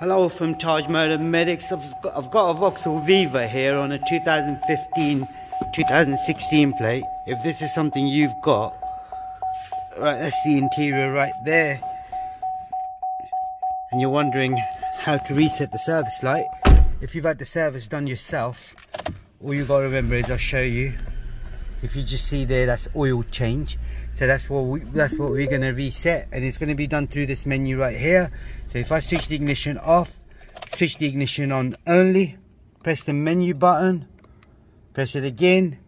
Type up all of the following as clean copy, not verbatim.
Hello from Taj Motor Medics. I've got a Vauxhall Viva here on a 2015-2016 plate. If this is something you've got, right, that's the interior right there. And you're wondering how to reset the service light. If you've had the service done yourself, all you've got to remember is I'll show you. If you just see there, that's oil change. So that's what we're going to reset, and it's going to be done through this menu right here. So if I switch the ignition off, switch the ignition on only, press the menu button, press it again,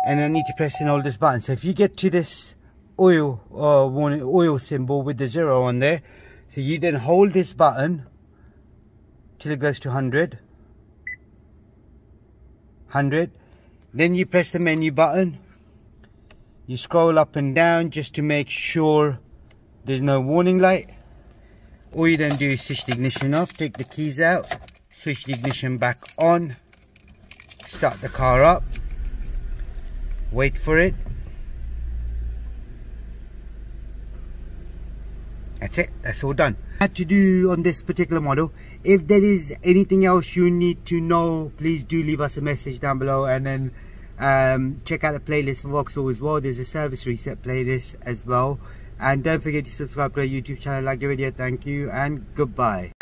and I need to press and hold this button. So if you get to this oil warning oil symbol with the 0 on there, so you then hold this button till it goes to 100, then you press the menu button. You scroll up and down just to make sure there's no warning light. All you then do is switch the ignition off, take the keys out, switch the ignition back on, start the car up, wait for it. That's it, that's all done. Had to do on this particular model. If there is anything else you need to know, please do leave us a message down below, and then check out the playlist for Vauxhall as well. There's a service reset playlist as well, and don't forget to subscribe to our YouTube channel. Like the video, thank you and goodbye.